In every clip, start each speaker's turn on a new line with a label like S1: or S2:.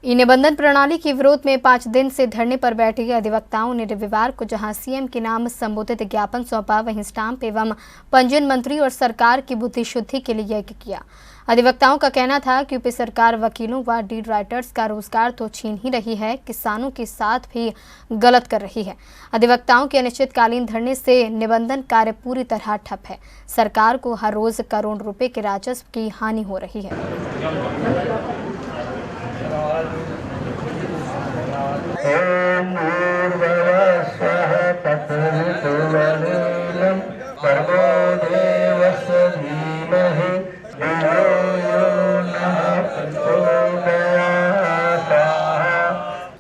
S1: ई निबंधन प्रणाली के विरोध में 5 दिन से धरने पर बैठे अधिवक्ताओं ने रविवार को जहां सीएम के नाम संबोधित ज्ञापन सौंपा, वहीं स्टाम्प एवं पंजीयन मंत्री और सरकार की बुद्धि शुद्धि के लिए यज्ञ किया। अधिवक्ताओं का कहना था कि यूपी सरकार वकीलों व डीड राइटर्स का रोजगार तो छीन ही रही है, किसानों के साथ भी गलत कर रही है। अधिवक्ताओं के अनिश्चितकालीन धरने से निबंधन कार्य पूरी तरह ठप है। सरकार को हर रोज करोड़ रुपए के राजस्व की हानि हो रही है।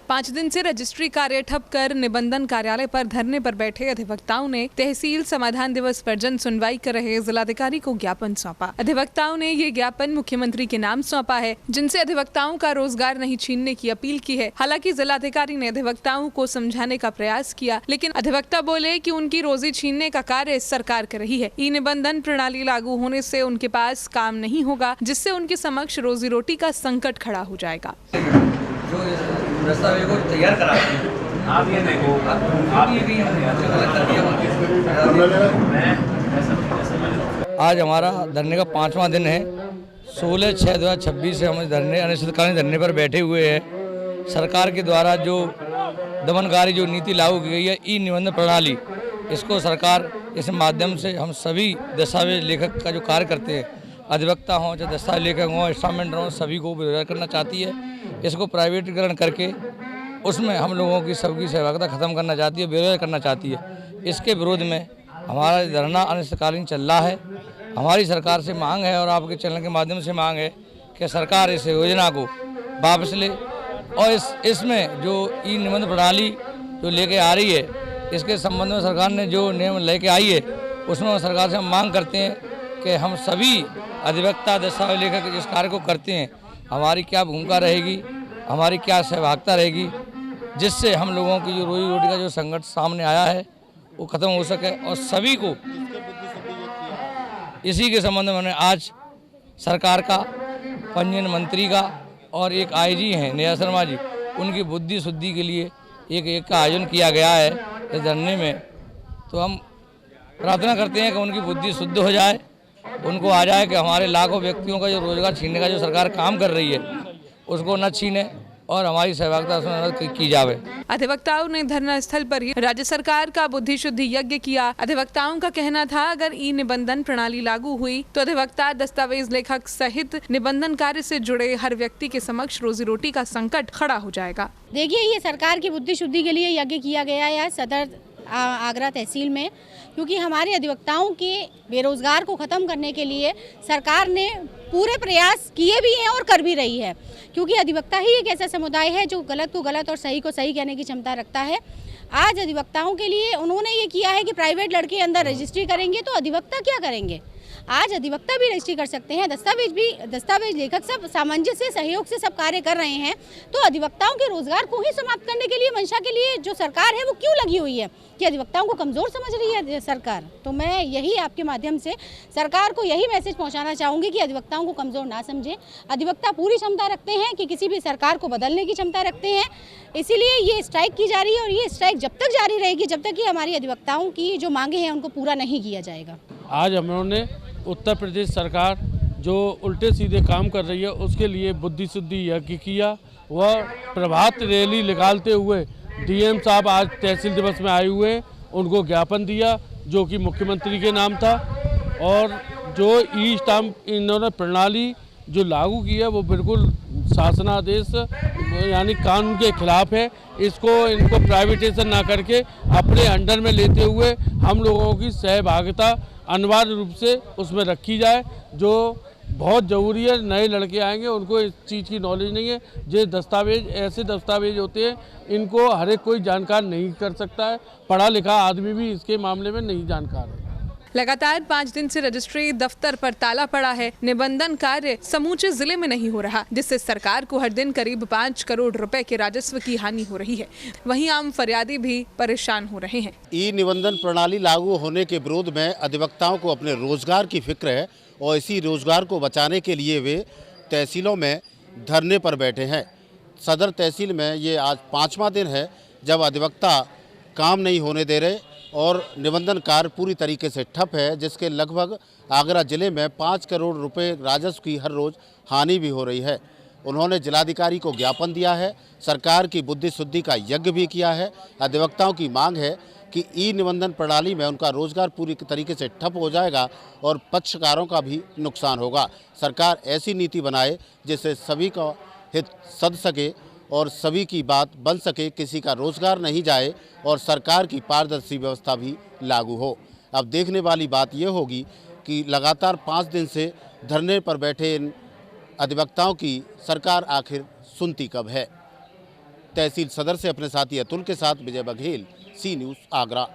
S2: पाँच दिन से रजिस्ट्री कार्य ठप कर निबंधन कार्यालय पर धरने पर बैठे अधिवक्ताओं ने तहसील समाधान दिवस पर जन सुनवाई कर रहे जिलाधिकारी को ज्ञापन सौंपा। अधिवक्ताओं ने ये ज्ञापन मुख्यमंत्री के नाम सौंपा है, जिनसे अधिवक्ताओं का रोजगार नहीं छीनने की अपील की है। हालांकि जिलाधिकारी ने अधिवक्ताओं को समझाने का प्रयास किया, लेकिन अधिवक्ता बोले कि उनकी रोजी छीनने का कार्य सरकार कर रही है। ई निबंधन प्रणाली लागू होने से उनके पास काम नहीं होगा, जिससे उनके समक्ष रोजी रोटी का संकट खड़ा हो जाएगा।
S3: जो दस्तावेज को तैयार करा आप ये देखो, आप ये भी गलत कर दिया।
S4: आज हमारा धरने का 5वां दिन है। 16/6/2026 से हम धरने अनिश्चितकालीन धरने पर बैठे हुए हैं। सरकार के द्वारा जो दमनकारी जो नीति लागू की गई है, ई निबंधन प्रणाली, इसको सरकार इस माध्यम से हम सभी दस्तावेज लेखक का जो कार्य करते हैं, अधिवक्ता हों चाहे दस्तावेज लेखक हों, स्टाम्प हों, सभी को बेरोजगार करना चाहती है। इसको प्राइवेटीकरण करके उसमें हम लोगों की सबकी सहभागिता खत्म करना चाहती है, बेरोजगार करना चाहती है। इसके विरोध में हमारा धरना अनिश्चितकालीन चल रहा है। हमारी सरकार से मांग है और आपके चैनल के माध्यम से मांग है कि सरकार इस योजना को वापस ले और इसमें जो ई निबंधन प्रणाली जो लेके आ रही है, इसके संबंध में सरकार ने जो नियम लेके आई है, उसमें सरकार से हम मांग करते हैं कि हम सभी अधिवक्ता दस्तावेज लेखक जिस कार्य को करते हैं, हमारी क्या भूमिका रहेगी, हमारी क्या सहभागिता रहेगी, जिससे हम लोगों की जो रोजी रोटी का जो संकट सामने आया है वो खत्म हो सके। और सभी को इसी के संबंध में मैंने आज सरकार का, पंजीयन मंत्री का और एक आईजी हैं नेहा शर्मा जी, उनकी बुद्धि शुद्धि के लिए एक का आयोजन किया गया है इस धरने में। तो हम प्रार्थना करते हैं कि उनकी बुद्धि शुद्ध हो जाए, उनको आ जाए कि हमारे लाखों व्यक्तियों का जो रोजगार छीनने का जो सरकार काम कर रही है उसको न छीने और हमारी सहभागिता उसमें की जावे।
S2: अधिवक्ताओं ने धरना स्थल पर ही राज्य सरकार का बुद्धि शुद्धि यज्ञ किया। अधिवक्ताओं का कहना था, अगर ई निबंधन प्रणाली लागू हुई तो अधिवक्ता दस्तावेज लेखक सहित निबंधन कार्य से जुड़े हर व्यक्ति के समक्ष रोजी रोटी का संकट खड़ा हो जाएगा।
S5: देखिए, ये सरकार की बुद्धि शुद्धि के लिए यज्ञ किया गया है सदर आगरा तहसील में, क्योंकि हमारे अधिवक्ताओं के बेरोजगार को ख़त्म करने के लिए सरकार ने पूरे प्रयास किए भी हैं और कर भी रही है, क्योंकि अधिवक्ता ही एक ऐसा समुदाय है जो गलत को गलत और सही को सही कहने की क्षमता रखता है। आज अधिवक्ताओं के लिए उन्होंने ये किया है कि प्राइवेट लड़के अंदर रजिस्ट्री करेंगे तो अधिवक्ता क्या करेंगे। आज अधिवक्ता भी रजिस्ट्री कर सकते हैं, दस्तावेज लेखक सब सामंजस्य सहयोग से सब कार्य कर रहे हैं। तो अधिवक्ताओं के रोजगार को ही समाप्त करने के लिए, मंशा के लिए जो सरकार है वो क्यों लगी हुई है कि अधिवक्ताओं को कमज़ोर समझ रही है सरकार। तो मैं यही आपके माध्यम से सरकार को यही मैसेज पहुंचाना चाहूँगी कि अधिवक्ताओं को कमज़ोर ना समझें। अधिवक्ता पूरी क्षमता रखते हैं कि किसी भी सरकार को बदलने की क्षमता रखते हैं, इसीलिए ये स्ट्राइक की जा रही है और ये स्ट्राइक जब तक जारी रहेगी जब तक कि हमारी अधिवक्ताओं की जो मांगे हैं उनको पूरा नहीं किया जाएगा।
S6: आज हम लोगों ने उत्तर प्रदेश सरकार जो उल्टे सीधे काम कर रही है उसके लिए बुद्धि शुद्धि यज्ञ किया। वह प्रभात रैली निकालते हुए डीएम साहब आज तहसील दिवस में आए हुए, उनको ज्ञापन दिया जो कि मुख्यमंत्री के नाम था। और जो ई स्टाम्प इन्होंने प्रणाली जो लागू की है वो बिल्कुल शासनादेश यानी कानून के खिलाफ है। इनको प्राइवेटाइजेशन ना करके अपने अंडर में लेते हुए हम लोगों की सहभागिता अनिवार्य रूप से उसमें रखी जाए, जो बहुत ज़रूरी है। नए लड़के आएंगे, उनको इस चीज़ की नॉलेज नहीं है। जो दस्तावेज ऐसे दस्तावेज होते हैं, इनको हर एक कोई जानकार नहीं कर सकता है। पढ़ा लिखा आदमी भी इसके मामले में नहीं जानकार है।
S2: लगातार 5 दिन से रजिस्ट्री दफ्तर पर ताला पड़ा है। निबंधन कार्य समूचे जिले में नहीं हो रहा, जिससे सरकार को हर दिन करीब 5 करोड़ रुपए के राजस्व की हानि हो रही है। वहीं आम फरियादी भी परेशान हो रहे हैं।
S7: ई निबंधन प्रणाली लागू होने के विरोध में अधिवक्ताओं को अपने रोजगार की फिक्र है और इसी रोजगार को बचाने के लिए वे तहसीलों में धरने पर बैठे हैं। सदर तहसील में ये आज 5वां दिन है जब अधिवक्ता काम नहीं होने दे रहे और निबंधन कार्य पूरी तरीके से ठप है, जिसके लगभग आगरा जिले में 5 करोड़ रुपए राजस्व की हर रोज़ हानि भी हो रही है। उन्होंने जिलाधिकारी को ज्ञापन दिया है, सरकार की बुद्धि शुद्धि का यज्ञ भी किया है। अधिवक्ताओं की मांग है कि ई निबंधन प्रणाली में उनका रोजगार पूरी तरीके से ठप हो जाएगा और पक्षकारों का भी नुकसान होगा। सरकार ऐसी नीति बनाए जिससे सभी का हित सध सके और सभी की बात बन सके, किसी का रोजगार नहीं जाए और सरकार की पारदर्शी व्यवस्था भी लागू हो। अब देखने वाली बात यह होगी कि लगातार 5 दिन से धरने पर बैठे इन अधिवक्ताओं की सरकार आखिर सुनती कब है। तहसील सदर से अपने साथी अतुल के साथ विजय बघेल, सी न्यूज़ आगरा।